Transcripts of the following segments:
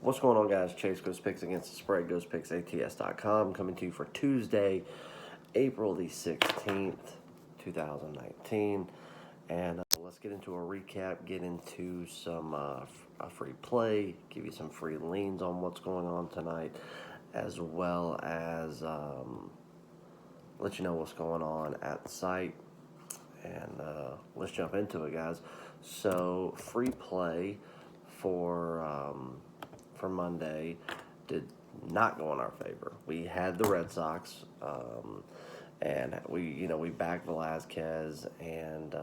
What's going on, guys? Chase Ghost Picks against the spread. Ghost Picks ATS.com coming to you for Tuesday, April the 16th, 2019. And let's get into a recap, get into some a free play, give you some free leans on what's going on tonight, as well as let you know what's going on at the site. And let's jump into it, guys. So, free play for Monday did not go in our favor. We had the Red Sox, and we backed Velazquez, and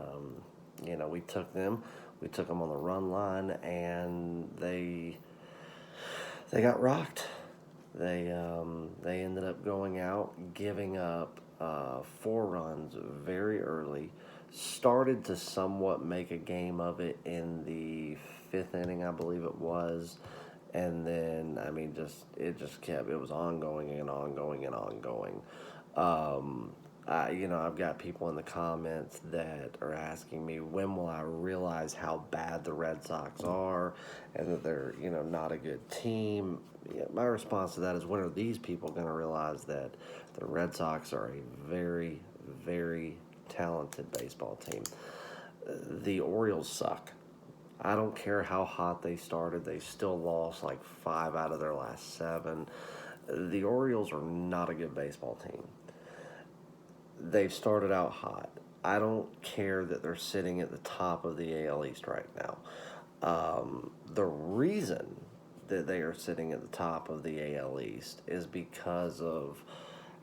we took them. We took them on the run line, and they got rocked. They ended up going out, giving up 4 runs very early. Started to somewhat make a game of it in the 5th inning, I believe it was. And then, it was ongoing and ongoing and ongoing. I've got people in the comments that are asking me, when will I realize how bad the Red Sox are and that they're, not a good team? My response to that is, when are these people going to realize that the Red Sox are a very, very talented baseball team? The Orioles suck. I don't care how hot they started. They still lost like 5 out of their last 7. The Orioles are not a good baseball team. They've started out hot. I don't care that they're sitting at the top of the AL East right now. The reason that they are sitting at the top of the AL East is because of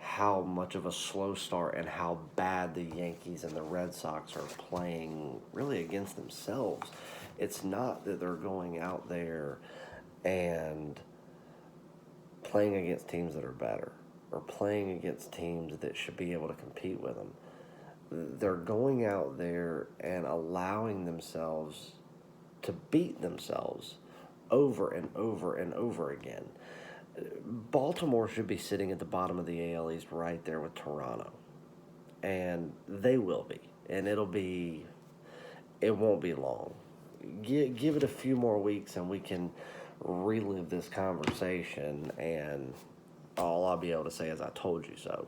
how much of a slow start and how bad the Yankees and the Red Sox are playing really against themselves. It's not that they're going out there and playing against teams that are better or playing against teams that should be able to compete with them. They're going out there and allowing themselves to beat themselves over and over and over again. Baltimore should be sitting at the bottom of the AL East right there with Toronto. And they will be. And it won't be long. Give it a few more weeks and we can relive this conversation, and all I'll be able to say is I told you so.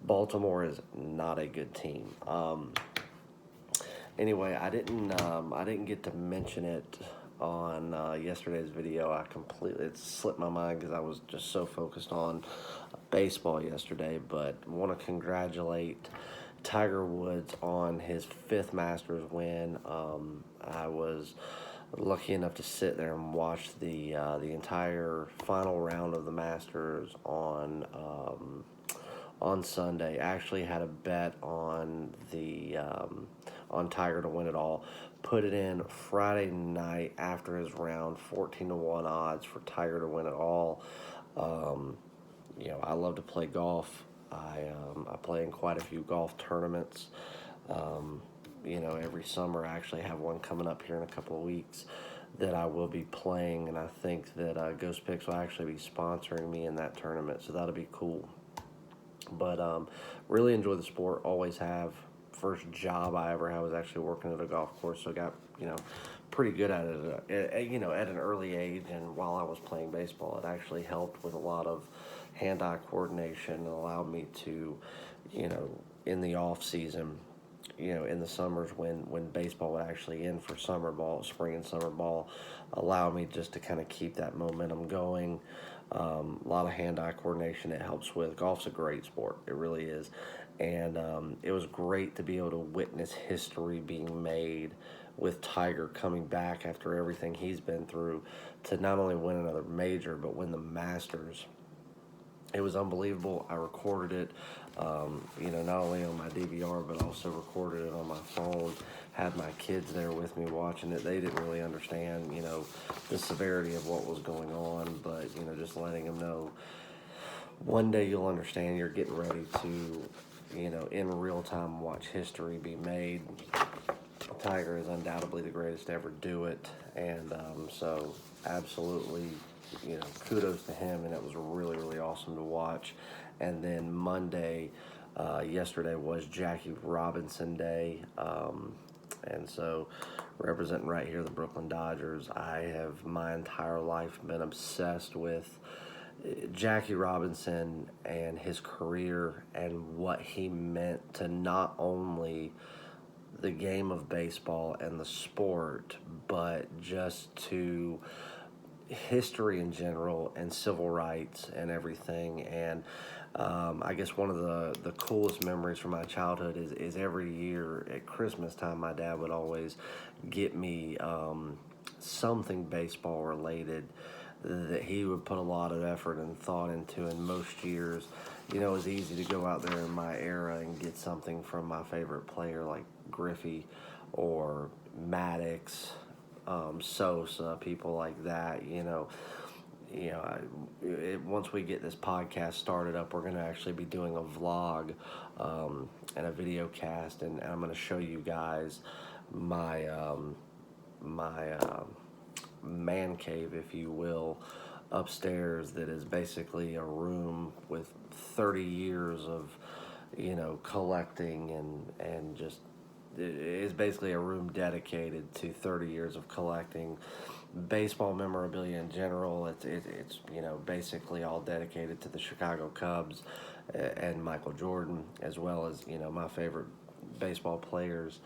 Baltimore is not a good team. Anyway, I didn't get to mention it on yesterday's video. It slipped my mind because I was just so focused on baseball yesterday, but I want to congratulate Tiger Woods on his 5th Masters win. I was lucky enough to sit there and watch the entire final round of the Masters on Sunday. I actually had a bet on on Tiger to win it all. Put it in Friday night after his round, 14-1 odds for Tiger to win it all. I love to play golf. I play in quite a few golf tournaments. Every summer I actually have one coming up here in a couple of weeks that I will be playing, and I think that Ghost Picks will actually be sponsoring me in that tournament, so that'll be cool. But really enjoy the sport, always have. First job I ever had was actually working at a golf course, so I got, pretty good at it, at an early age. And while I was playing baseball, it actually helped with a lot of hand-eye coordination and allowed me to, in the off season, in the summers when baseball would actually end for summer ball, spring and summer ball, allow me just to kind of keep that momentum going. A lot of hand-eye coordination it helps with. Golf's a great sport. It really is. And it was great to be able to witness history being made with Tiger coming back after everything he's been through to not only win another major, but win the Masters. It was unbelievable. I recorded it, not only on my DVR, but also recorded it on my phone. Had my kids there with me watching it. They didn't really understand, the severity of what was going on, but, just letting them know one day you'll understand. You're getting ready to, in real time watch history be made. Tiger is undoubtedly the greatest to ever do it, and so absolutely, kudos to him, and it was really, really awesome to watch. And then Monday, yesterday was Jackie Robinson Day, And so, representing right here the Brooklyn Dodgers, I have my entire life been obsessed with Jackie Robinson and his career and what he meant to not only the game of baseball and the sport, but just to history in general and civil rights and everything. And I guess one of the coolest memories from my childhood is every year at Christmas time, my dad would always get me something baseball related that he would put a lot of effort and thought into. And most years, it was easy to go out there in my era and get something from my favorite player like Griffey or Maddox, Sosa, people like that. Once we get this podcast started up, we're going to actually be doing a vlog and a video cast, and I'm going to show you guys my man cave, if you will, upstairs, that is basically a room with 30 years of collecting, and just it is basically a room dedicated to 30 years of collecting baseball memorabilia in general. It's basically all dedicated to the Chicago Cubs and Michael Jordan, as well as my favorite baseball players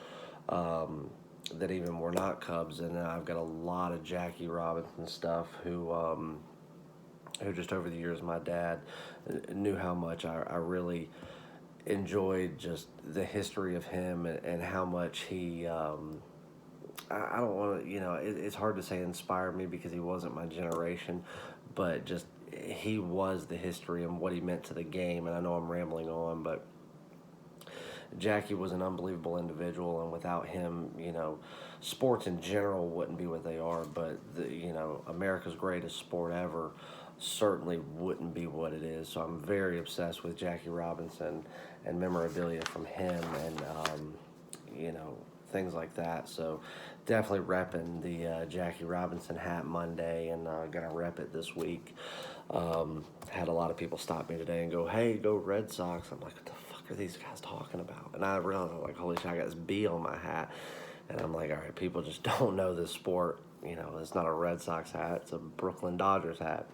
that even were not Cubs. And then I've got a lot of Jackie Robinson stuff, who just over the years my dad knew how much I really enjoyed just the history of him, and how much he I don't want to, it's hard to say inspired me because he wasn't my generation, but just he was the history and what he meant to the game. And I know I'm rambling on, but Jackie was an unbelievable individual, and without him, sports in general wouldn't be what they are. But America's greatest sport ever certainly wouldn't be what it is. So I'm very obsessed with Jackie Robinson and memorabilia from him, and things like that. So definitely repping the Jackie Robinson hat Monday, and gonna rep it this week. Had a lot of people stop me today and go, "Hey, go Red Sox." I'm like, "What the fuck are these guys talking about?" And I realized, I'm like, "Holy shit, I got this B on my hat." And I'm like, all right, people just don't know this sport. It's not a Red Sox hat, it's a Brooklyn Dodgers hat.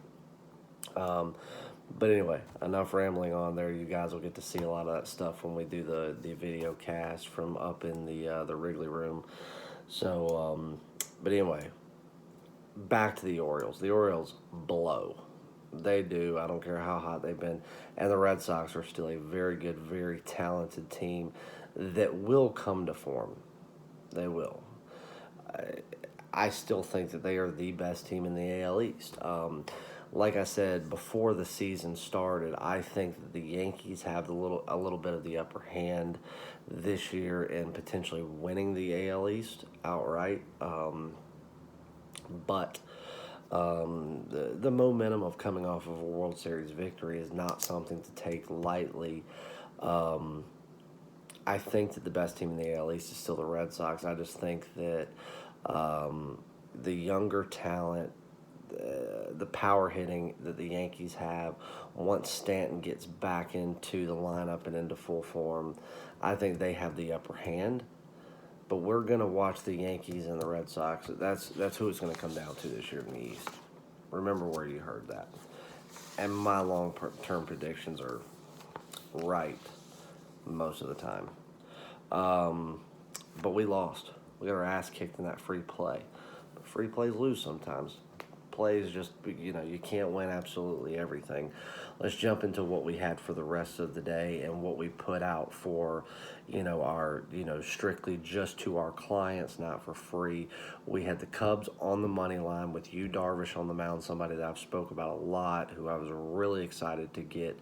But anyway, enough rambling on there. You guys will get to see a lot of that stuff when we do the video cast from up in the Wrigley Room. So, but anyway, back to the Orioles. The Orioles blow. They do. I don't care how hot they've been. And the Red Sox are still a very good, very talented team that will come to form. They will. I still think that they are the best team in the AL East. Like I said before the season started, I think that the Yankees have a little bit of the upper hand this year in potentially winning the AL East outright. But the momentum of coming off of a World Series victory is not something to take lightly. I think that the best team in the AL East is still the Red Sox. I just think that the younger talent, the power hitting that the Yankees have, once Stanton gets back into the lineup and into full form, I think they have the upper hand. But we're going to watch the Yankees and the Red Sox. That's who it's going to come down to this year in the East. Remember where you heard that. And my long-term predictions are right most of the time. But we lost. We got our ass kicked in that free play. But free plays lose sometimes. Plays just, you can't win absolutely everything. Let's jump into what we had for the rest of the day and what we put out for, our, strictly just to our clients, not for free. We had the Cubs on the money line with Yu Darvish on the mound, somebody that I've spoke about a lot, who I was really excited to get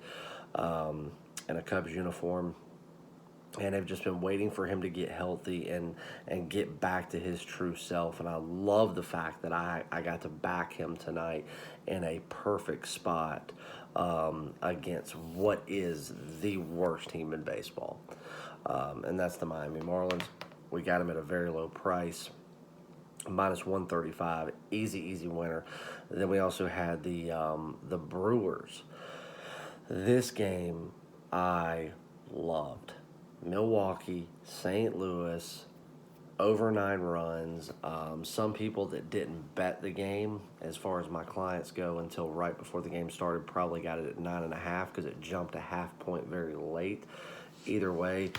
in a Cubs uniform. And I've just been waiting for him to get healthy and get back to his true self. And I love the fact that I got to back him tonight in a perfect spot against what is the worst team in baseball. And that's the Miami Marlins. We got him at a very low price, minus 135, easy winner. Then we also had the Brewers. This game I loved. Milwaukee, St. Louis, over 9 runs. Some people that didn't bet the game, as far as my clients go, until right before the game started, probably got it at 9.5 because it jumped a half point very late. Either way,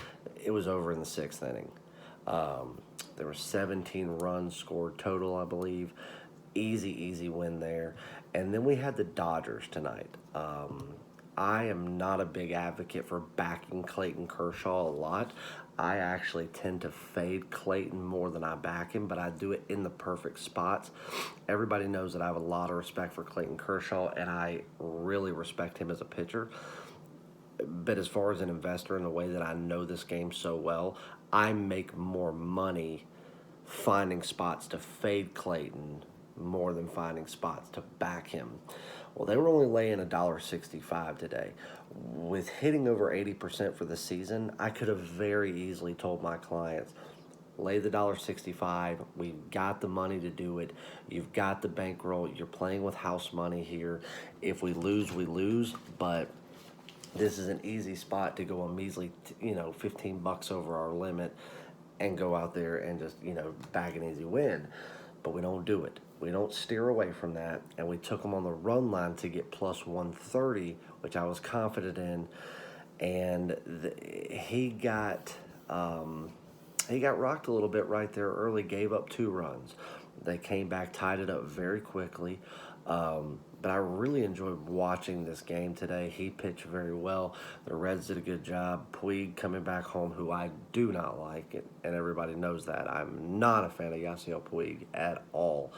it was over in the sixth inning. There were 17 runs scored total, I believe. Easy win there. And then we had the Dodgers tonight. I am not a big advocate for backing Clayton Kershaw a lot. I actually tend to fade Clayton more than I back him, but I do it in the perfect spots. Everybody knows that I have a lot of respect for Clayton Kershaw, and I really respect him as a pitcher. But as far as an investor, in the way that I know this game so well, I make more money finding spots to fade Clayton more than finding spots to back him. Well, they were only laying $1.65 today. With hitting over 80% for the season, I could have very easily told my clients, lay the $1.65. We've got the money to do it. You've got the bankroll. You're playing with house money here. If we lose, we lose. But this is an easy spot to go a measly, $15 over our limit and go out there and just, bag an easy win. But we don't do it. We don't steer away from that. And we took them on the run line to get plus 130, which I was confident in. And he got rocked a little bit right there early, gave up 2 runs. They came back, tied it up very quickly. But I really enjoyed watching this game today. He pitched very well. The Reds did a good job. Puig coming back home, who I do not like, and everybody knows that. I'm not a fan of Yasiel Puig at all.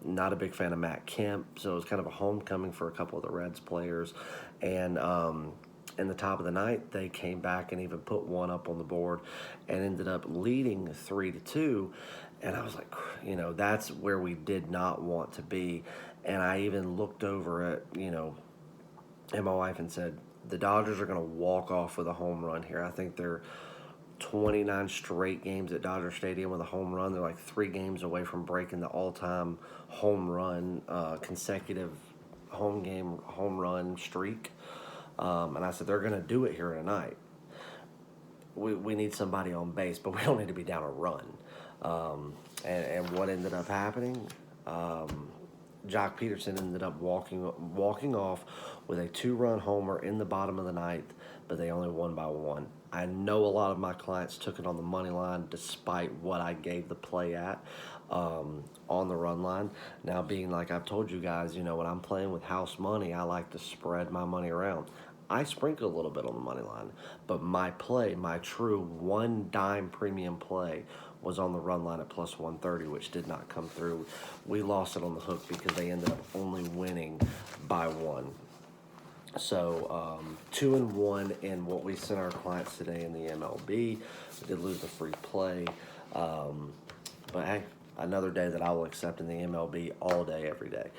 Not a big fan of Matt Kemp, so it was kind of a homecoming for a couple of the Reds players. And in the top of the ninth, they came back and even put one up on the board and ended up leading 3-2. And I was like, that's where we did not want to be. And I even looked over at, and my wife and said, the Dodgers are going to walk off with a home run here. I think they're 29 straight games at Dodger Stadium with a home run. They're like 3 games away from breaking the all-time home run, consecutive home run streak. And I said, they're going to do it here tonight. We need somebody on base, but we don't need to be down a run. And what ended up happening? Jock Peterson ended up walking off with a 2-run homer in the bottom of the ninth, but they only won by 1. I know a lot of my clients took it on the money line despite what I gave the play at on the run line. Now, being like I've told you guys, when I'm playing with house money, I like to spread my money around. I sprinkle a little bit on the money line, but my true 1 dime premium play was on the run line at plus 130, which did not come through. We lost it on the hook because they ended up only winning by 1. So 2-1 in what we sent our clients today in the MLB. We did lose the free play, but hey, another day that I will accept in the MLB all day, every day.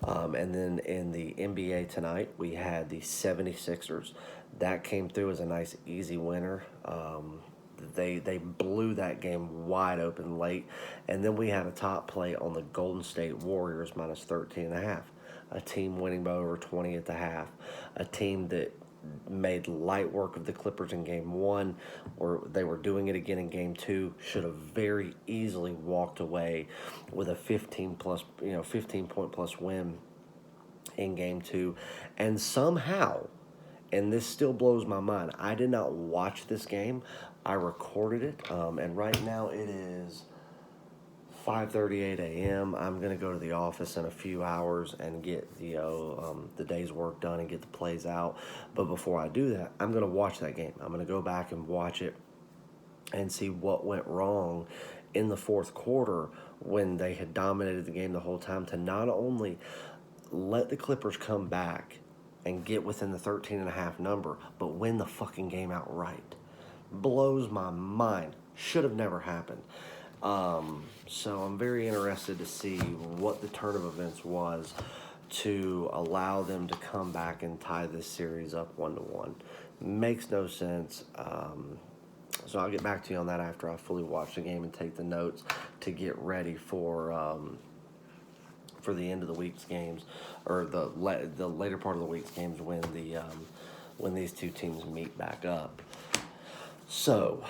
And then in the NBA tonight, we had the 76ers. That came through as a nice, easy winner. They blew that game wide open late. And then we had a top play on the Golden State Warriors minus 13.5. A team winning by over 20 at the half. A team that made light work of the Clippers in game 1, or they were doing it again in game 2. Should have very easily walked away with a 15 point plus win in game 2. And somehow, and this still blows my mind, I did not watch this game. I recorded it, and right now it is 5:38 a.m. I'm going to go to the office in a few hours and get the day's work done and get the plays out. But before I do that, I'm going to watch that game. I'm going to go back and watch it and see what went wrong in the fourth quarter when they had dominated the game the whole time, to not only let the Clippers come back and get within the 13.5 number, but win the fucking game outright. Blows my mind. Should have never happened. So I'm very interested to see what the turn of events was to allow them to come back and tie this series up 1-1. Makes no sense. So I'll get back to you on that after I fully watch the game and take the notes to get ready for the end of the week's games, or the later part of the week's games when these two teams meet back up. So,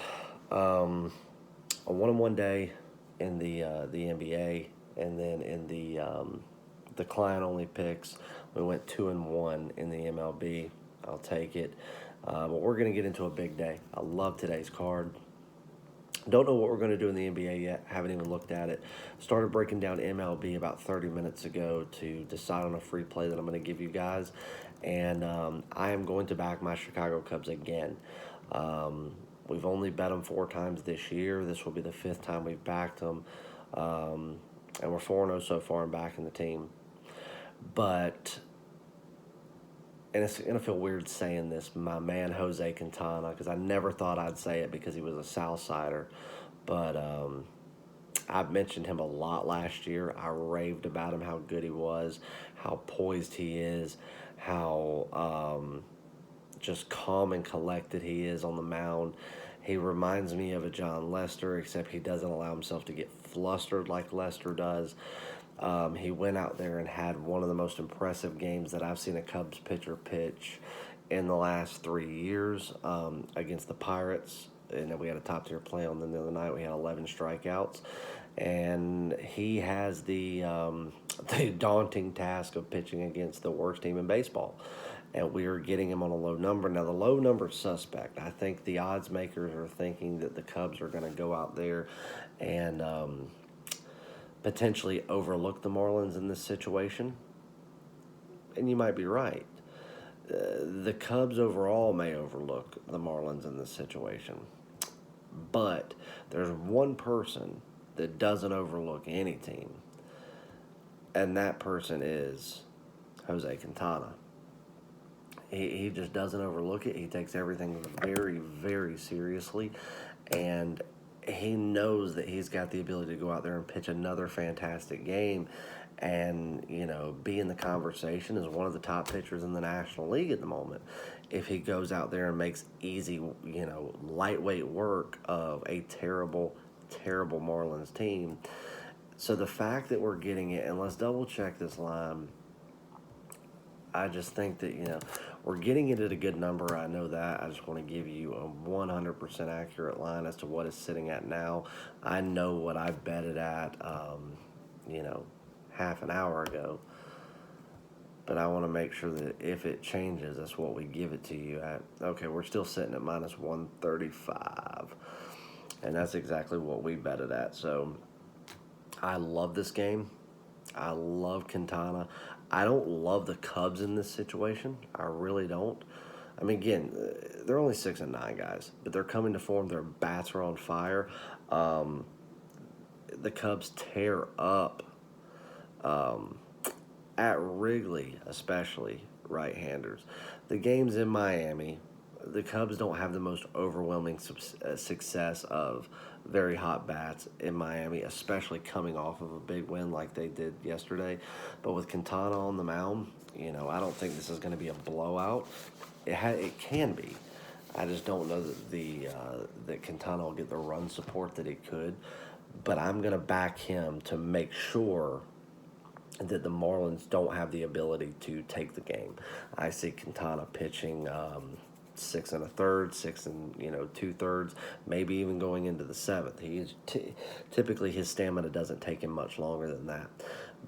a 1-1 day in the NBA, and then in the client only picks, we went 2-1 in the MLB. I'll take it. But we're going to get into a big day. I love today's card. Don't know what we're going to do in the NBA yet. Haven't even looked at it. Started breaking down MLB about 30 minutes ago to decide on a free play that I'm going to give you guys. And I am going to back my Chicago Cubs again. We've only bet them 4 times this year. This will be the 5th time we've backed them. And we're 4-0 so far in backing the team. But, and it's going to feel weird saying this, my man Jose Quintana, because I never thought I'd say it because he was a Southsider. But I've mentioned him a lot last year. I raved about him, how good he was, how poised he is, how just calm and collected he is on the mound. He reminds me of a John Lester, except he doesn't allow himself to get flustered like Lester does. He went out there and had one of the most impressive games that I've seen a Cubs pitcher pitch in the last 3 years against the Pirates. And then we had a top-tier play on them the other night. We had 11 strikeouts. And he has the daunting task of pitching against the worst team in baseball. And we are getting him on a low number. Now, the low number is suspect. I think the odds makers are thinking that the Cubs are going to go out there and potentially overlook the Marlins in this situation. And you might be right. The Cubs overall may overlook the Marlins in this situation. But there's one person that doesn't overlook any team, and that person is Jose Quintana. He just doesn't overlook it. He takes everything very, very seriously, and he knows that he's got the ability to go out there and pitch another fantastic game and, be in the conversation as one of the top pitchers in the National League at the moment. If he goes out there and makes easy, lightweight work of a terrible, terrible Marlins team. So the fact that we're getting it, and let's double check this line, I just think that, we're getting it at a good number. I know that. I just want to give you a 100% accurate line as to what it's sitting at now. I know what I bet it at, half an hour ago. But I want to make sure that if it changes, that's what we give it to you at. Okay, we're still sitting at minus 135. And that's exactly what we bet it at. So I love this game. I love Quintana. I don't love the Cubs in this situation. I really don't. I mean, again, they're only 6-9 guys, but they're coming to form. Their bats are on fire. The Cubs tear up at Wrigley, especially right-handers. The games in Miami, the Cubs don't have the most overwhelming success of very hot bats in Miami, especially coming off of a big win like they did yesterday. But with Quintana on the mound, I don't think this is going to be a blowout. It can be. I just don't know that Quintana will get the run support that he could. But I'm going to back him to make sure that the Marlins don't have the ability to take the game. I see Quintana pitching 6 1/3, 6 2/3, maybe even going into the 7th. He is typically his stamina doesn't take him much longer than that.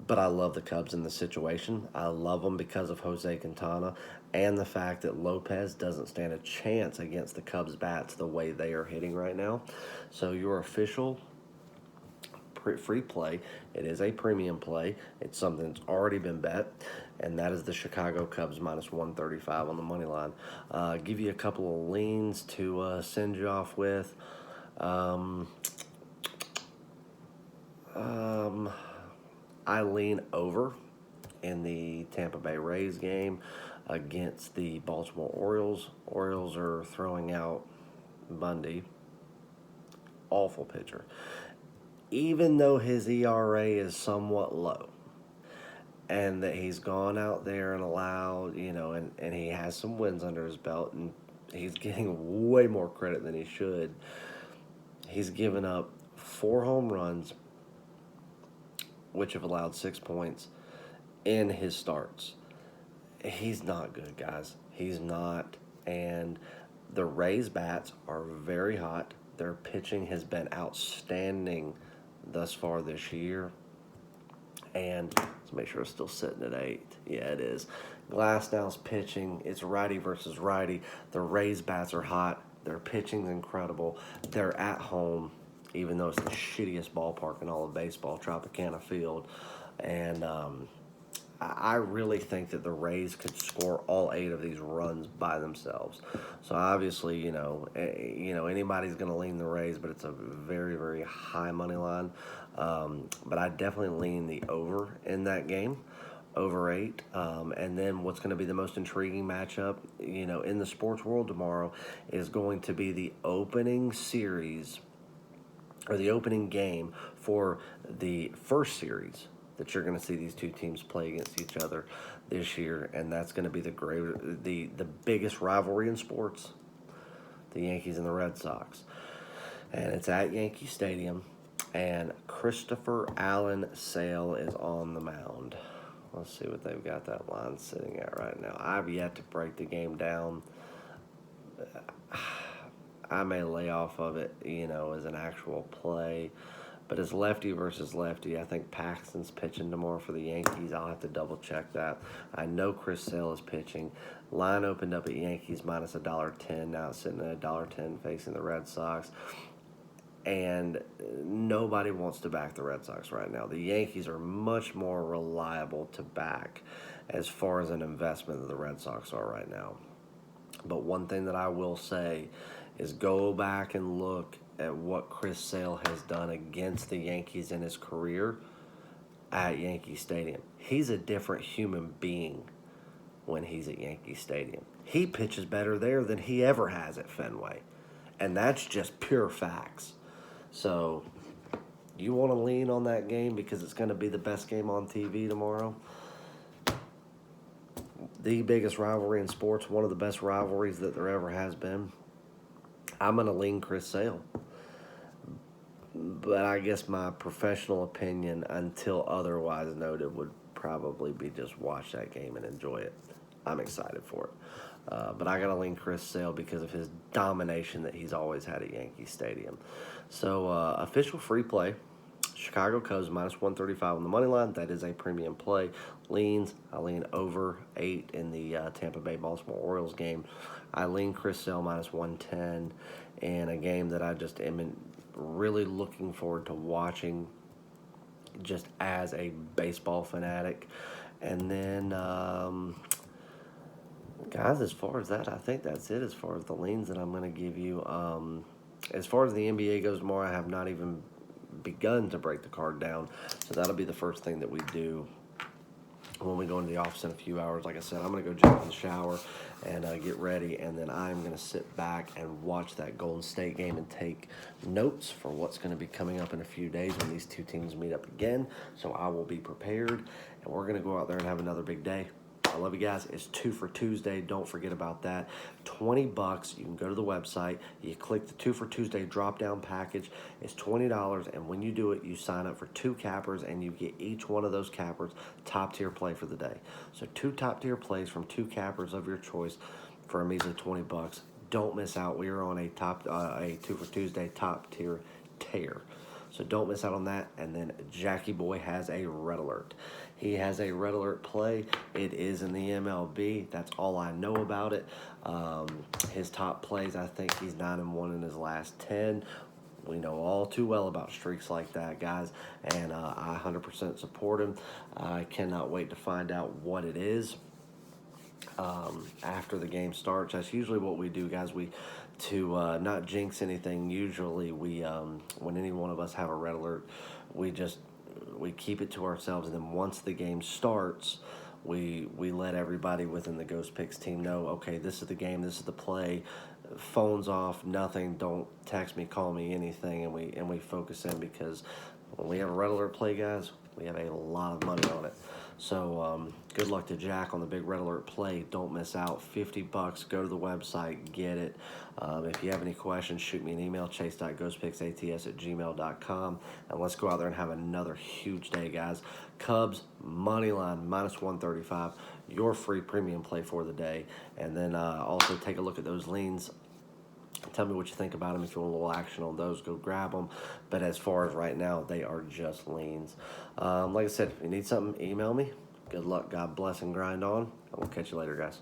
But I love the Cubs in this situation. I love them because of Jose Quintana and the fact that Lopez doesn't stand a chance against the Cubs bats the way they are hitting right now. So your official free play. It is a premium play. It's something that's already been bet, and that is the Chicago Cubs minus 135 on the money line. Give you a couple of leans to send you off with. I lean over in the Tampa Bay Rays game against the Baltimore Orioles. Orioles are throwing out Bundy. Awful pitcher. Even though his ERA is somewhat low, and that he's gone out there and allowed, and he has some wins under his belt, and he's getting way more credit than he should. He's given up 4 home runs, which have allowed 6 points in his starts. He's not good, guys. He's not. And the Rays bats are very hot. Their pitching has been outstanding thus far this year. And let's make sure it's still sitting at 8. Yeah, it is. Glasnow's pitching. It's righty versus righty. The Rays bats are hot. Their pitching's incredible. They're at home, even though it's the shittiest ballpark in all of baseball, Tropicana Field. And I really think that the Rays could score all 8 of these runs by themselves. So obviously, anybody's going to lean the Rays, but it's a very, very high money line. But I definitely lean the over in that game, over 8. And then what's going to be the most intriguing matchup, in the sports world tomorrow is going to be the opening series or the opening game for the first series that you're going to see these two teams play against each other this year, and that's going to be the biggest rivalry in sports, the Yankees and the Red Sox. And it's at Yankee Stadium, and Christopher Allen Sale is on the mound. Let's see what they've got that line sitting at right now. I've yet to break the game down. I may lay off of it, as an actual play. But it's lefty versus lefty. I think Paxton's pitching tomorrow for the Yankees. I'll have to double check that. I know Chris Sale is pitching. Line opened up at Yankees minus $1.10. Now it's sitting at $1.10 facing the Red Sox. And nobody wants to back the Red Sox right now. The Yankees are much more reliable to back as far as an investment than the Red Sox are right now. But one thing that I will say is go back and look at what Chris Sale has done against the Yankees in his career at Yankee Stadium. He's a different human being when he's at Yankee Stadium. He pitches better there than he ever has at Fenway. And that's just pure facts. So you want to lean on that game because it's going to be the best game on TV tomorrow. The biggest rivalry in sports, one of the best rivalries that there ever has been. I'm going to lean Chris Sale. But I guess my professional opinion, until otherwise noted, would probably be just watch that game and enjoy it. I'm excited for it. But I got to lean Chris Sale because of his domination that he's always had at Yankee Stadium. So official free play, Chicago Cubs minus 135 on the money line. That is a premium play. Leans, I lean over 8 in the Tampa Bay Baltimore Orioles game. I lean Chris Sale minus 110 in a game that I just am really looking forward to watching just as a baseball fanatic. And then, guys, as far as that, I think that's it as far as the leans that I'm going to give you. As far as the NBA goes tomorrow, I have not even begun to break the card down. So that'll be the first thing that we do when we go into the office in a few hours. Like I said, I'm going to go jump in the shower and get ready, and then I'm going to sit back and watch that Golden State game and take notes for what's going to be coming up in a few days when these two teams meet up again. So I will be prepared, and we're going to go out there and have another big day. I love you guys. It's 2 for Tuesday. Don't forget about that. $20. You can go to the website. You click the 2 for Tuesday drop-down package. It's $20, and when you do it, you sign up for 2 cappers, and you get each one of those cappers top-tier play for the day. So 2 top-tier plays from 2 cappers of your choice for a measly $20. Don't miss out. We are on a 2 for Tuesday top-tier tear. So don't miss out on that. And then Jackie Boy has a red alert. He has a red alert play. It is in the MLB. That's all I know about it. His top plays, I think he's 9-1 in his last 10. We know all too well about streaks like that, guys, and I 100% support him. I cannot wait to find out what it is after the game starts. That's usually what we do, guys. To not jinx anything, usually we when any one of us have a red alert, we keep it to ourselves, and then once the game starts, we let everybody within the Ghost Picks team know, okay, this is the game, this is the play, phones off, nothing, don't text me, call me, anything, and we focus in, because when we have a red alert play, guys, we have a lot of money on it. So good luck to Jack on the big red alert play. Don't miss out. $50. Go to the website, get it. If you have any questions, shoot me an email, chase.ghostpicksats@gmail.com. And let's go out there and have another huge day, guys. Cubs, money line, minus 135. Your free premium play for the day. And then also take a look at those leans Tell me what you think about them. If you want a little action on those, go grab them. But as far as right now, they are just leans. Like I said, if you need something, email me. Good luck. God bless and grind on. And we'll catch you later, guys.